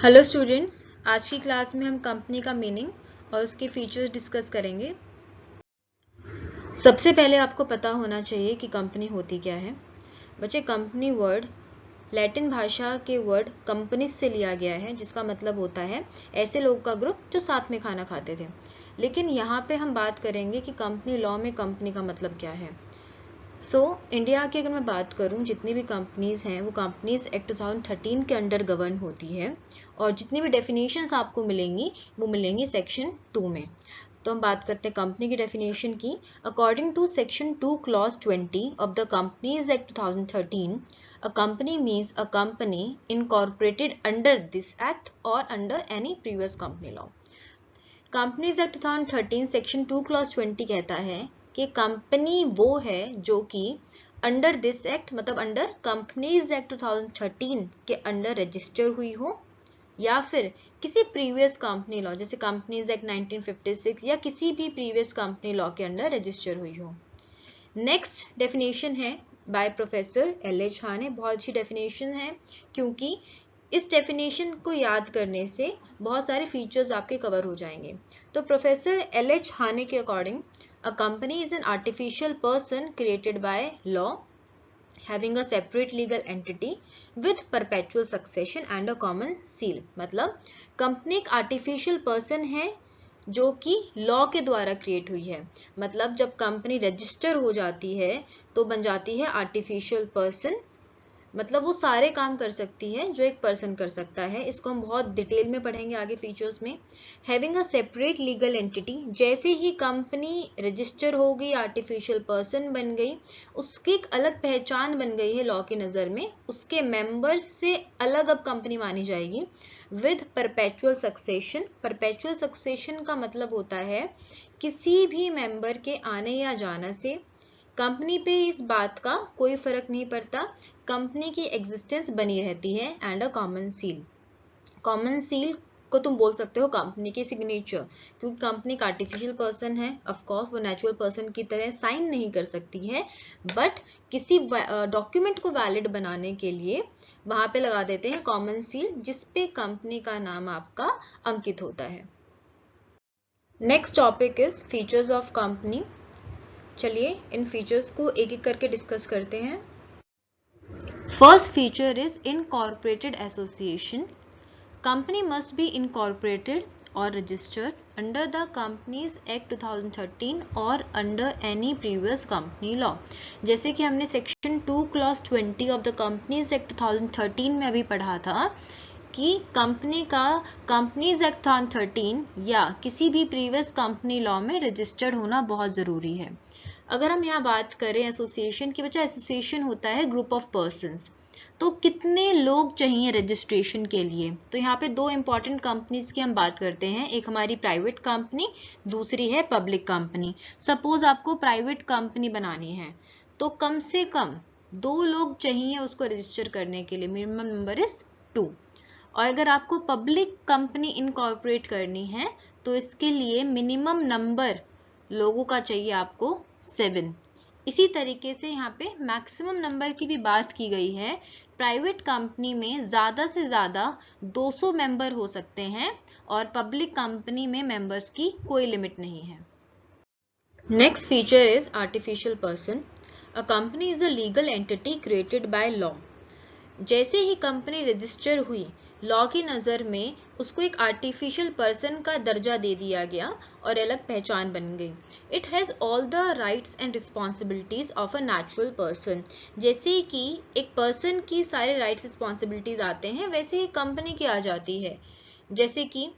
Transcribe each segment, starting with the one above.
Hello students, आज की class में हम कंपनी का मीनिंग और उसके फीचर्स डिस्कस करेंगे। सबसे पहले आपको पता होना चाहिए कि कंपनी होती क्या है। बच्चे, कंपनी वर्ड लैटिन भाषा के वर्ड कंपनीज से लिया गया है, जिसका मतलब होता है ऐसे लोगों का ग्रुप जो साथ में खाना खाते थे। लेकिन यहाँ पे हम बात करेंगे कि कंपनी लॉ में कंपनी का मतलब क्या है। इंडिया की अगर मैं बात करूं, जितनी भी कंपनीज हैं वो कंपनीज एक्ट 2013 के अंडर गवर्न होती है और जितनी भी डेफिनेशंस आपको मिलेंगी वो मिलेंगी सेक्शन 2 में। तो हम बात करते हैं कंपनी की डेफिनेशन की। According to section 2 clause 20 of the companies act 2013, a company means a company incorporated under this act और under any previous company law. Companies act 2013 section 2 clause 20 कहता है कि कंपनी वो है जो कि अंडर दिस एक्ट मतलब अंडर कंपनीज एक्ट 2013 के अंडर रजिस्टर हुई हो या फिर किसी प्रीवियस कंपनी लॉ जैसे कंपनीज एक्ट 1956 या किसी भी प्रीवियस कंपनी लॉ के अंडर रजिस्टर हुई हो। नेक्स्ट डेफिनेशन है बाय प्रोफेसर एल.एच. हा ने। बहुत अच्छी डेफिनेशन है क्योंकि इस डेफिनेशन को याद करने से बहुत सारे फीचर्स आपके कवर हो जाएंगे। तो प्रोफेसर एल.एच. हाने के according, a company is an artificial person created by law having a separate legal entity with perpetual succession and a common seal। मतलब कंपनी एक आर्टिफिशियल पर्सन है जो कि लॉ के द्वारा क्रिएट हुई है। मतलब जब कंपनी रजिस्टर हो जाती है तो बन जाती है आर्टिफिशियल पर्सन। मतलब वो सारे काम कर सकती है जो एक पर्सन कर सकता है। इसको हम बहुत डिटेल में पढ़ेंगे आगे फीचर्स में। Having a separate legal entity, जैसे ही कंपनी रजिस्टर हो गई, आर्टिफिशियल पर्सन बन गई, उसकी एक अलग पहचान बन गई है लॉ की नज़र में, उसके मेंबर्स से अलग अब कंपनी मानी जाएगी। With perpetual succession, perpetual succession का मतलब होता है किसी भी मेंबर के आने या जाने से कंपनी पे इस बात का कोई फर्क नहीं पड़ता, कंपनी की एग्जिस्टेंस बनी रहती है। And a common seal, common seal को तुम बोल सकते हो कंपनी की सिग्नेचर, क्योंकि कंपनी एक आर्टिफिशियल पर्सन है। ऑफ कोर्स वो नेचुरल पर्सन की तरह साइन नहीं कर सकती है, बट किसी डॉक्यूमेंट को वैलिड बनाने के लिए वहां पे लगा देते हैं कॉमन सील, जिसपे कंपनी का नाम आपका अंकित होता है। Next topic is features of company. चलिए इन फीचर्स को एक एक करके डिस्कस करते हैं। First feature is incorporated association. Company must be incorporated और registered under the companies act 2013 और under any previous company law. जैसे कि हमने section 2 clause 20 of the companies act 2013 में अभी पढ़ा था कि कंपनी का कंपनीज एक्ट 2013 या किसी भी प्रीवियस कंपनी लॉ में रजिस्टर्ड होना बहुत ज़रूरी है। अगर हम यहाँ बात करें एसोसिएशन की, बच्चा एसोसिएशन होता है ग्रुप ऑफ पर्सन्स, तो कितने लोग चाहिए रजिस्ट्रेशन के लिए। तो यहाँ पे दो इंपॉर्टेंट कंपनीज की हम बात करते हैं, एक हमारी प्राइवेट कंपनी, दूसरी है पब्लिक कंपनी। सपोज आपको प्राइवेट कंपनी बनानी है तो कम से कम 2 लोग चाहिए उसको रजिस्टर करने के लिए, मिनिमम नंबर इज 2। और अगर आपको पब्लिक कंपनी इनकॉर्पोरेट करनी है तो इसके लिए मिनिमम नंबर लोगों का चाहिए आपको 7। इसी तरीके से यहाँ पे मैक्सिमम नंबर की भी बात की गई है। प्राइवेट कंपनी में ज़्यादा से ज़्यादा 200 मेंबर हो सकते हैं और पब्लिक कंपनी में मेंबर्स की कोई लिमिट नहीं है। Next feature is artificial person. A company is a legal entity created by law. जैसे ही कंपनी रजिस्टर हुई, लॉ की नज़र में उसको एक आर्टिफिशियल पर्सन का दर्जा दे दिया गया और अलग पहचान बन गई। It has all the rights and responsibilities of a natural person. जैसे कि एक पर्सन की सारे राइट्स रिस्पॉन्सिबिलिटीज आते हैं, वैसे ही कंपनी की आ जाती है। जैसे कि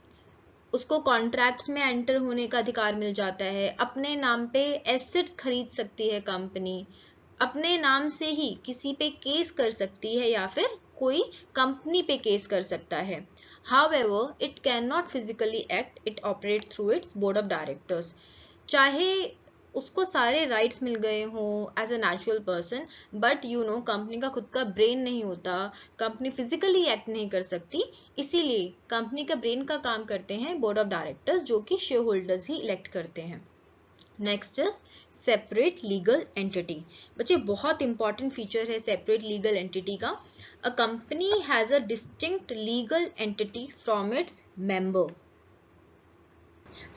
उसको कॉन्ट्रैक्ट्स में एंटर होने का अधिकार मिल जाता है, अपने नाम पे एसेट्स खरीद सकती है कंपनी, अपने नाम से ही किसी पे केस कर सकती है या फिर कोई कंपनी पे केस कर सकता है। However, it cannot physically act, it operates through its board of directors। चाहे उसको सारे राइट्स मिल गए हों as a natural person, but company का खुद का ब्रेन नहीं होता, कंपनी फिजिकली एक्ट नहीं कर सकती, इसीलिए कंपनी का ब्रेन का काम करते हैं बोर्ड ऑफ डायरेक्टर्स, जो कि शेयर होल्डर्स ही इलेक्ट करते हैं। Next is separate legal entity. बच्चे बहुत इंपॉर्टेंट फीचर है सेपरेट लीगल एंटिटी का। A company has a distinct legal entity from its member.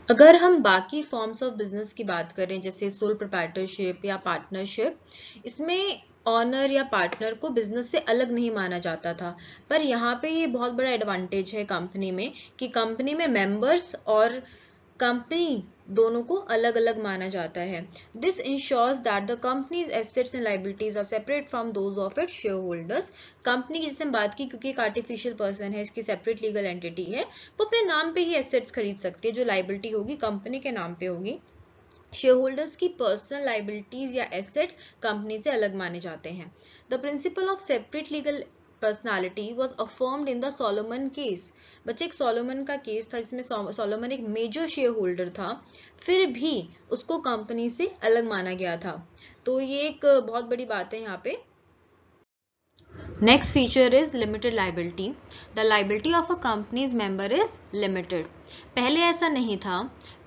अगर हम बाकी फॉर्म्स ऑफ बिजनेस की बात करें जैसे सोल प्रोप्राइटरशिप या पार्टनरशिप, इसमें ऑनर या पार्टनर को बिजनेस से अलग नहीं माना जाता था, पर यहाँ पे ये बहुत बड़ा एडवांटेज है कंपनी में कि कंपनी में मेंबर्स और कंपनी दोनों को अलग अलग माना जाता है. This ensures that the company's assets and liabilities are separate from those of its share holders. Company की जिससे हम बात की, क्योंकि एक आर्टिफिशियल पर्सन है, इसकी सेपरेट लीगल एंटिटी है, वो अपने नाम पे ही एसेट्स खरीद सकती है. जो लायबिलिटी होगी कंपनी के नाम पे होगी. शेयर होल्डर्स की पर्सनल लायबिलिटीज या एसेट्स कंपनी से अलग माने जाते हैं. The principle of separate legal personality was affirmed in the Solomon case. बच्चे एक सोलोमन का केस था जिसमें सोलोमन एक मेजर शेयर होल्डर था, फिर भी उसको कंपनी से अलग माना गया था. तो ये एक बहुत बड़ी बात है यहाँ पे. Next feature is limited liability. The liability of a company's member is limited. पहले ऐसा नहीं था.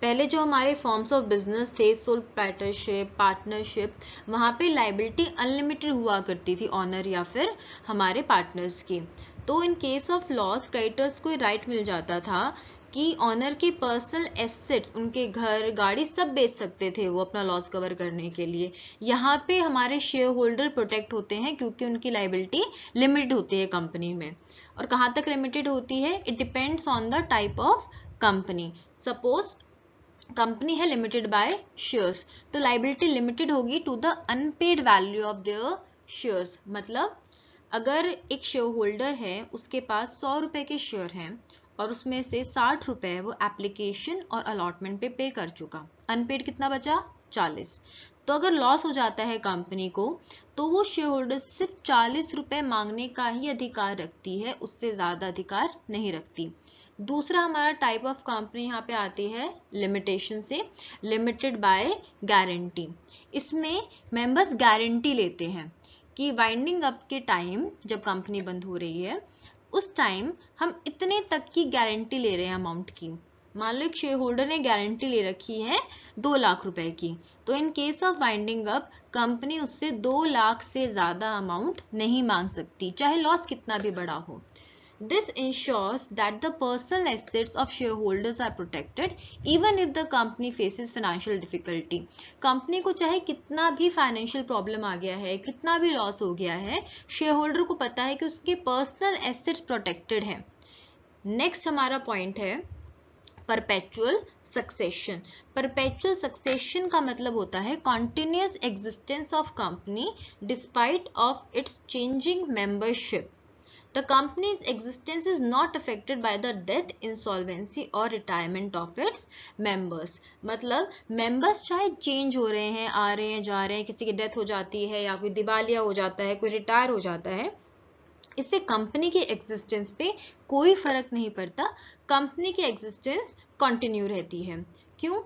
पहले जो हमारे फॉर्म्स ऑफ बिजनेस थे, सोल प्रोप्राइटरशिप, पार्टनरशिप, वहाँ पे लाइबिलिटी अनलिमिटेड हुआ करती थी ऑनर या फिर हमारे पार्टनर्स की. तो in case of loss creditors को राइट मिल जाता था कि ऑनर के पर्सनल एसेट्स, उनके घर, गाड़ी सब बेच सकते थे वो अपना लॉस कवर करने के लिए. यहाँ पे हमारे शेयर होल्डर प्रोटेक्ट होते हैं क्योंकि उनकी लाइबिलिटी लिमिटेड होती है कंपनी में. और कहाँ तक लिमिटेड होती है? It depends on the type of company. Suppose company है लिमिटेड बाय शेयर्स, तो लाइबिलिटी लिमिटेड होगी to the unpaid value of their shares. मतलब अगर एक शेयर होल्डर है, उसके पास 100 रुपए के शेयर हैं और उसमें से 60 रुपए वो एप्लीकेशन और अलॉटमेंट पे कर चुका, अनपेड कितना बचा? 40. तो अगर लॉस हो जाता है कंपनी को, तो वो शेयर होल्डर सिर्फ 40 रुपए मांगने का ही अधिकार रखती है, उससे ज्यादा अधिकार नहीं रखती. दूसरा हमारा टाइप ऑफ कंपनी यहाँ पे आती है लिमिटेशन से, लिमिटेड बाय गारंटी. इसमें मेंबर्स गारंटी लेते हैं कि वाइंडिंग अप के टाइम जब कंपनी बंद हो रही है, उस टाइम हम इतने तक की गारंटी ले रहे हैं अमाउंट की. मान लो एक शेयर होल्डर ने गारंटी ले रखी है 2 लाख रुपए की, तो in case of winding up company उससे 2 लाख से ज्यादा अमाउंट नहीं मांग सकती, चाहे लॉस कितना भी बड़ा हो. This ensures that the personal assets of shareholders are protected even if the company faces financial difficulty. Company को चाहे कितना भी फाइनेंशियल प्रॉब्लम आ गया है, कितना भी लॉस हो गया है, शेयर होल्डर को पता है कि उसके पर्सनल एसेट्स प्रोटेक्टेड है. नेक्स्ट हमारा पॉइंट है परपेचुअल सक्सेशन. परपेचुअल सक्सेशन का मतलब होता है continuous existence of company despite of its changing membership. The company's existence is not affected by the death, insolvency or retirement of its members. मतलब members चाहे change हो रहे हैं, आ रहे हैं, जा रहे हैं, किसी की death हो जाती है या कोई दिवालिया हो जाता है, कोई retire हो जाता है, इससे कंपनी की एग्जिस्टेंस पे कोई फर्क नहीं पड़ता. कंपनी की एग्जिस्टेंस कंटिन्यू रहती है. क्यों?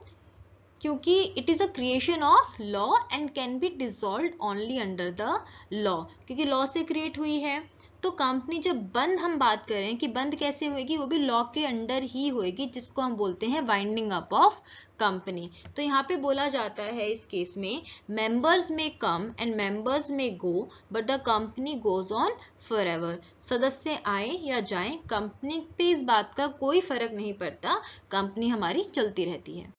क्योंकि it is a creation of law and can be dissolved only under the law. क्योंकि लॉ से क्रिएट हुई है, तो कंपनी जब बंद हम बात करें कि बंद कैसे होगी, वो भी लॉ के अंडर ही होगी, जिसको हम बोलते हैं वाइंडिंग अप ऑफ कंपनी. तो यहाँ पे बोला जाता है इस केस में मेंबर्स में कम एंड मेंबर्स में go but the company goes on forever. सदस्य आए या जाएं, कंपनी पे इस बात का कोई फर्क नहीं पड़ता, कंपनी हमारी चलती रहती है.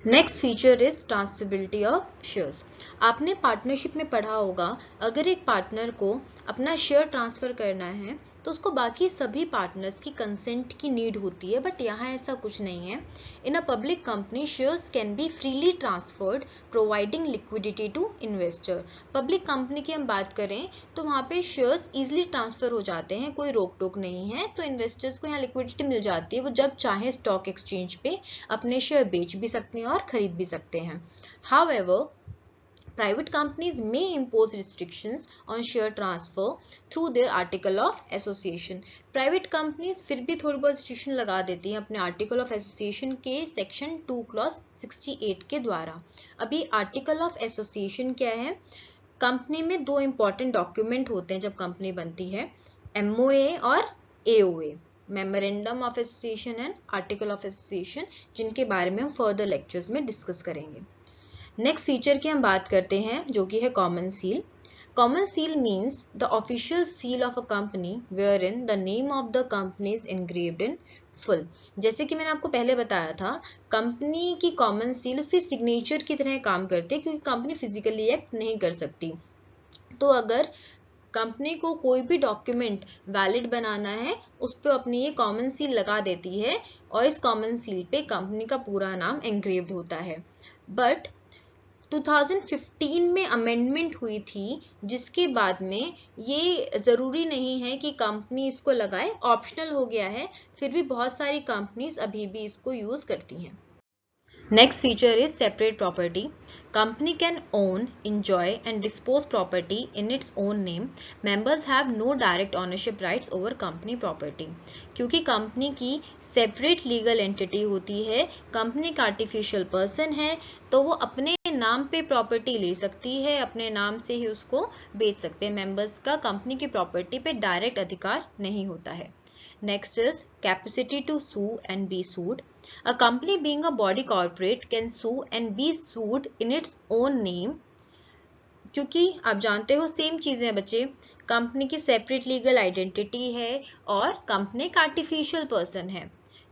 Next feature is transferability of shares. आपने पार्टनरशिप में पढ़ा होगा, अगर एक पार्टनर को अपना शेयर ट्रांसफर करना है तो उसको बाकी सभी पार्टनर्स की कंसेंट की नीड होती है, बट यहाँ ऐसा कुछ नहीं है. In a public company shares can be freely transferred providing liquidity to investor. Public company की हम बात करें तो वहाँ पे शेयर्स इजीली ट्रांसफर हो जाते हैं, कोई रोक टोक नहीं है, तो इन्वेस्टर्स को यहाँ लिक्विडिटी मिल जाती है, वो जब चाहे स्टॉक एक्सचेंज पे अपने शेयर बेच भी सकते हैं और खरीद भी सकते हैं. However, private companies may impose restrictions on share transfer through their article of association. Private companies फिर भी थोड़ी बहुत restriction लगा देती हैं अपने article of association के section 2 clause 68 के द्वारा. अभी article of association क्या है? कंपनी में 2 important document होते हैं जब कंपनी बनती है, MOA और AOA, memorandum of association and article of association, जिनके बारे में हम फर्दर लेक्चर्स में डिस्कस करेंगे. नेक्स्ट फीचर की हम बात करते हैं जो कि है common seal. Common seal means the official seal of a company wherein the name of the company is engraved in full. जैसे कि मैंने आपको पहले बताया था, कंपनी की कॉमन सील उसकी सिग्नेचर की तरह काम करती है, क्योंकि कंपनी फिजिकली एक्ट नहीं कर सकती। तो अगर कंपनी को कोई भी डॉक्यूमेंट वैलिड बनाना है, उस पर अपनी ये कॉमन सील लगा देती है और इस कॉमन सील पे कंपनी का पूरा नाम एंग्रेव्ड होता है। बट 2015 में अमेंडमेंट हुई थी, जिसके बाद में ये ज़रूरी नहीं है कि कंपनी इसको लगाए, ऑप्शनल हो गया है, फिर भी बहुत सारी कंपनीज अभी भी इसको यूज़ करती हैं। Next feature is separate property. Company can own, enjoy and dispose property in its own name. Members have no direct ownership rights over company property. क्योंकि कंपनी की separate legal entity होती है, company का artificial person है, तो वो अपने नाम पे प्रॉपर्टी ले सकती है, अपने नाम से ही उसको बेच सकते हैं। मेंबर्स का कंपनी की प्रॉपर्टी पे डायरेक्ट अधिकार नहीं होता है। Next is capacity to sue and be sued. A company being a body corporate can sue and be sued in its own name. क्योंकि आप जानते हो सेम चीजें हैं बच्चे, कंपनी की सेपरेट लीगल आइडेंटिटी है और कंपनी एक आर्टिफिशियल पर्सन है।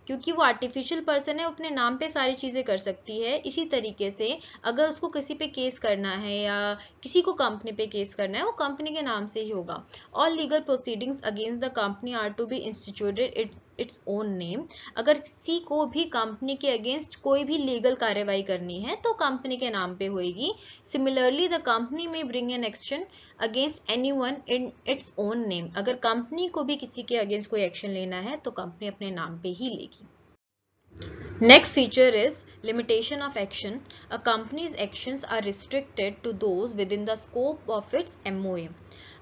क्योंकि वो आर्टिफिशियल पर्सन है, वो अपने नाम पे सारी चीजें कर सकती है। इसी तरीके से अगर उसको किसी पे केस करना है या किसी को कंपनी पे केस करना है, वो कंपनी के नाम से ही होगा। All legal proceedings against the company are to be instituted its own name. अगर किसी को भी कंपनी के अगेंस्ट कोई भी लीगल कार्रवाई करनी है तो कंपनी के नाम पे होगी। सिमिलरली द कंपनी में bring an action against anyone in its own name. अगर कंपनी को भी किसी के अगेंस्ट कोई एक्शन लेना है तो कंपनी अपने नाम पे ही लेगी। Next feature is limitation of action. A company's actions are restricted to those within the scope of its MOA.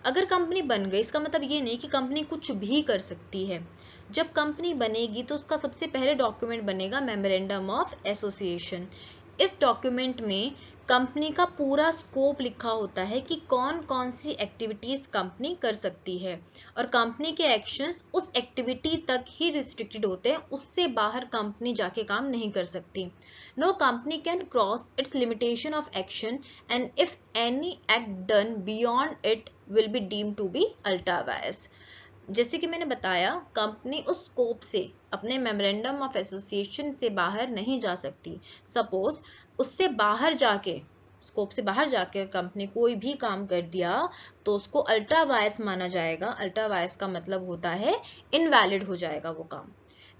अगर कंपनी बन गई, इसका मतलब ये नहीं कि कंपनी कुछ भी कर सकती है। जब कंपनी बनेगी तो उसका सबसे पहले डॉक्यूमेंट बनेगा मेमोरेंडम ऑफ एसोसिएशन। इस डॉक्यूमेंट में कंपनी का पूरा स्कोप लिखा होता है कि कौन कौन सी एक्टिविटीज कंपनी कर सकती है और कंपनी के एक्शंस उस एक्टिविटी तक ही रिस्ट्रिक्टेड होते हैं, उससे बाहर कंपनी जाके काम नहीं कर सकती। No company can cross its limitation of action and if any act done beyond it will be deemed to be ultra vires. जैसे कि मैंने बताया, कंपनी उस स्कोप से, अपने मेमोरेंडम ऑफ एसोसिएशन से बाहर नहीं जा सकती। सपोज उससे बाहर जाके, स्कोप से बाहर जाके कंपनी कोई भी काम कर दिया तो उसको अल्ट्रा वायरस माना जाएगा। अल्ट्रा वायरस का मतलब होता है इनवैलिड हो जाएगा वो काम।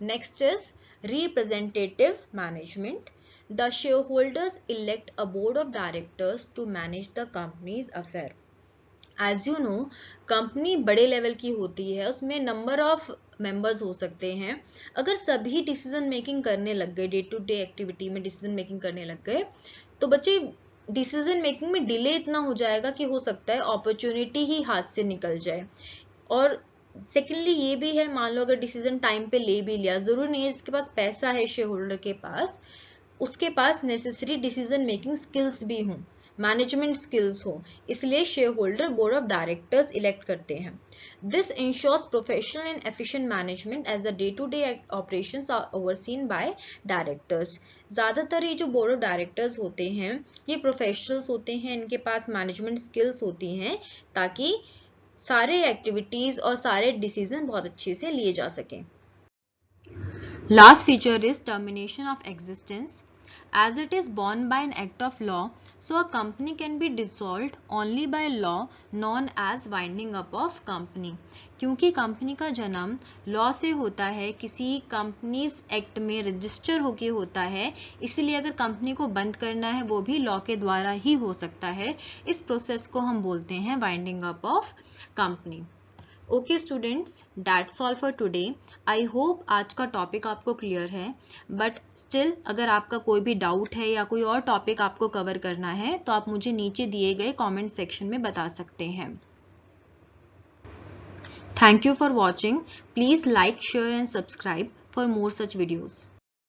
Next is representative management. The shareholders elect a board of directors to manage the company's affair. As you know, company बड़े लेवल की होती है, उसमें नंबर ऑफ मेंबर्स हो सकते हैं। अगर सभी डिसीजन मेकिंग करने लग गए, डे टू डे एक्टिविटी में डिसीजन मेकिंग करने लग गए, तो बच्चे डिसीजन मेकिंग में डिले इतना हो जाएगा कि हो सकता है अपॉर्चुनिटी ही हाथ से निकल जाए। और सेकेंडली ये भी है, मान लो अगर डिसीजन टाइम पे ले भी लिया, जरूर नहीं है जिसके पास पैसा है शेयर होल्डर के पास, उसके पास नेसेसरी डिसीजन मेकिंग स्किल्स भी हों, मैनेजमेंट स्किल्स हो, इसलिए share holder board of directors elect करते हैं। This ensures professional and efficient management as the day to day operations are overseen by directors. ज्यादातर ये जो बोर्ड ऑफ डायरेक्टर्स होते हैं ये प्रोफेशनल्स होते हैं, इनके पास मैनेजमेंट स्किल्स होती हैं ताकि सारे एक्टिविटीज और सारे डिसीजन बहुत अच्छे से लिए जा सकें। Last feature is termination of existence. As it is born by an act of law, so a company can be dissolved only by law known as winding up of company. क्योंकि company का जन्म law से होता है, किसी companies act में register होके होता है, इसलिए अगर कंपनी को बंद करना है वो भी लॉ के द्वारा ही हो सकता है। इस प्रोसेस को हम बोलते हैं winding up of company. Okay students, that's all for today. I hope आज का टॉपिक आपको क्लियर है, बट स्टिल अगर आपका कोई भी डाउट है या कोई और टॉपिक आपको कवर करना है तो आप मुझे नीचे दिए गए कमेंट सेक्शन में बता सकते हैं। Thank you for watching. Please like, share and subscribe for more such videos.